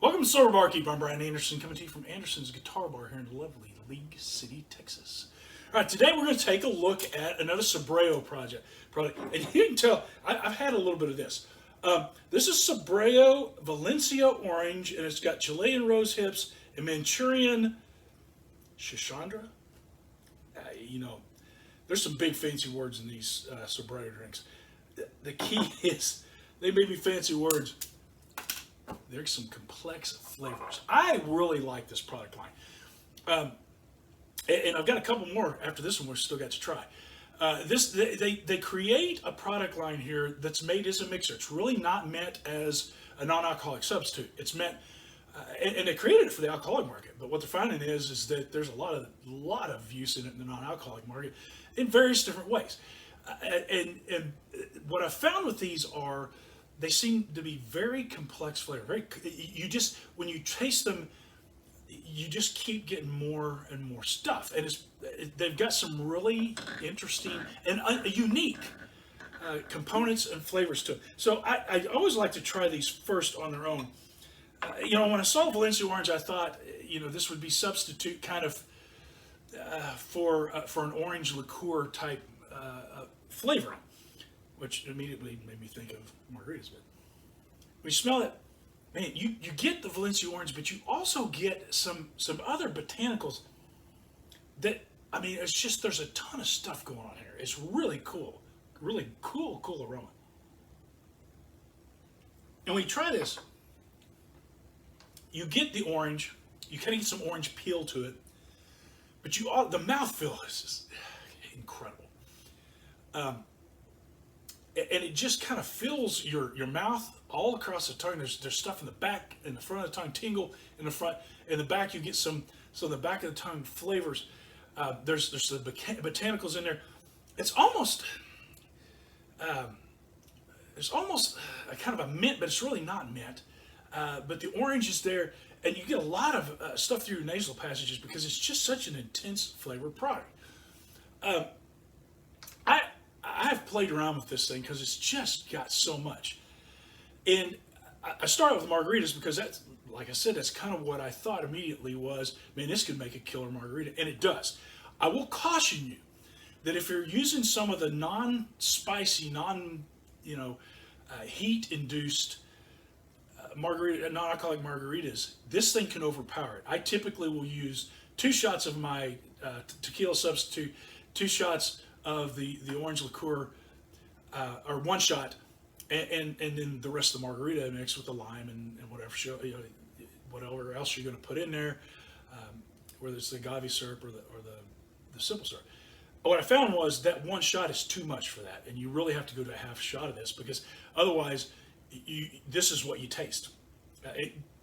Welcome to Sober Barkeep. I'm Brian Anderson, coming to you from Anderson's Guitar Bar here in lovely League City, Texas. All right, today we're going to take a look at another Sobreo product. And you can tell, I've had a little bit of this. This is Sobreo Valencia Orange, and it's got Chilean rose hips and Manchurian Shishandra. There's some big fancy words in these Sobreo drinks. The key is, they may be fancy words. There's some complex flavors. I really like this product line. And I've got a couple more after this one we've still got to try. They create a product line here that's made as a mixer. It's really not meant as a non-alcoholic substitute. It's meant, and they created it for the alcoholic market. But what they're finding is that there's a lot of use in it in the non-alcoholic market in various different ways. And what I found with these are, they seem to be very complex flavor. When you taste them, you just keep getting more and more stuff. And they've got some really interesting and unique components and flavors to them. So I always like to try these first on their own. When I saw Valencia Orange, I thought, this would be substitute kind of for an orange liqueur type flavoring, which immediately made me think of margaritas. But when you smell it, man, you get the Valencia Orange, but you also get some other botanicals that, it's just, there's a ton of stuff going on here. It's really cool aroma. And when you try this, you get the orange, you kind of get some orange peel to it, but the mouthfeel is just incredible. And it just kind of fills your mouth all across the tongue. There's stuff in the back, in the front of the tongue, tingle in the front. In the back, you get some the back of the tongue flavors. There's the botanicals in there. It's almost a kind of a mint, but it's really not mint. But the orange is there, and you get a lot of stuff through your nasal passages because it's just such an intense flavored product. I've played around with this thing because it's just got so much. And I started with margaritas because that's, like I said, that's kind of what I thought immediately was, man, this could make a killer margarita. And it does. I will caution you that if you're using some of the non-spicy, heat-induced non-alcoholic margaritas, this thing can overpower it. I typically will use 2 shots of my tequila substitute, 2 shots of the orange liqueur, or 1 shot, and then the rest of the margarita mixed with the lime and whatever else you're going to put in there, whether it's the agave syrup or the simple syrup. What I found was that 1 shot is too much for that, and you really have to go to a half shot of this because otherwise, this is what you taste.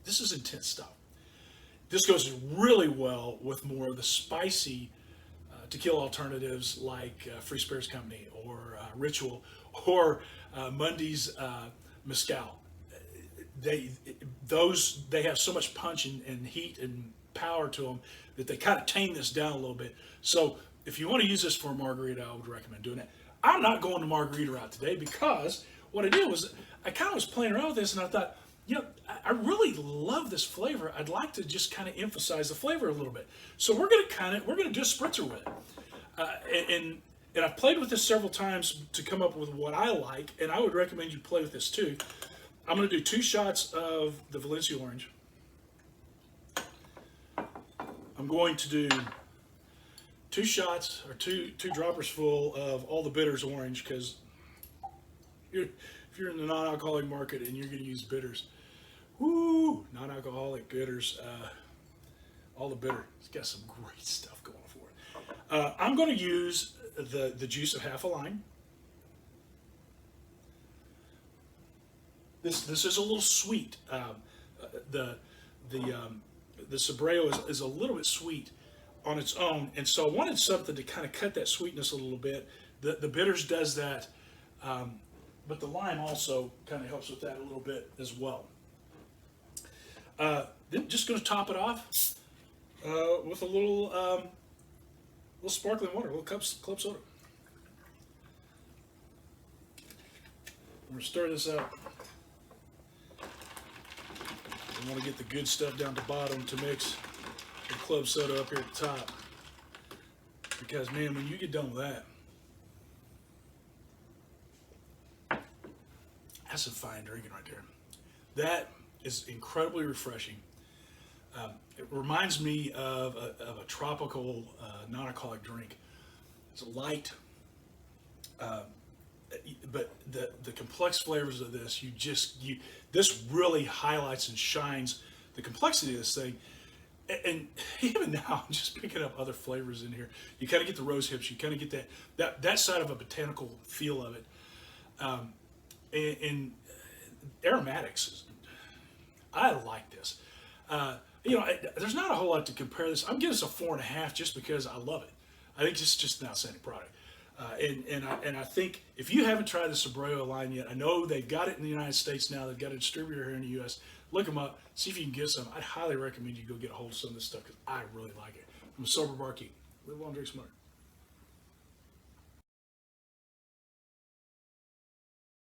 This is intense stuff. This goes really well with more of the spicy tequila alternatives like Free Spirits Company or Ritual or Mundy's Mezcal. They have so much punch and heat and power to them that they kind of tame this down a little bit. So if you want to use this for a margarita, I would recommend doing it. I'm not going the margarita route today because what I did was I kind of was playing around with this and I thought, I really love this flavor. I'd like to just kind of emphasize the flavor a little bit. So we're going to do a spritzer with it. And I've played with this several times to come up with what I like, and I would recommend you play with this too. I'm going to do 2 shots of the Valencia Orange. I'm going to do 2 shots or two droppers full of all the bitters orange because if you're in the non-alcoholic market and you're going to use bitters, non-alcoholic bitters, all the bitter. It's got some great stuff going for it. I'm going to use the juice of half a lime. This is a little sweet. The Sobreo is a little bit sweet on its own, and so I wanted something to kind of cut that sweetness a little bit. The bitters does that, but the lime also kind of helps with that a little bit as well. Then just going to top it off with a little sparkling water, a little club soda. I'm going to stir this up. You want to get the good stuff down the bottom to mix the club soda up here at the top. Because, man, when you get done with that, that's some fine drinking right there. That is incredibly refreshing. It reminds me of a tropical non-alcoholic drink. It's light, but the complex flavors of this, this really highlights and shines the complexity of this thing. And even now, I'm just picking up other flavors in here. You kind of get the rose hips. You kind of get that side of a botanical feel of it. And aromatics, I like this. There's not a whole lot to compare this. I'm giving this a 4.5 just because I love it. I think it's just an outstanding product. And I think if you haven't tried the Sobreo line yet, I know they've got it in the United States now. They've got a distributor here in the U.S. Look them up. See if you can get some. I'd highly recommend you go get a hold of some of this stuff because I really like it. I'm a Sober Barkeep. Live long, drink smart.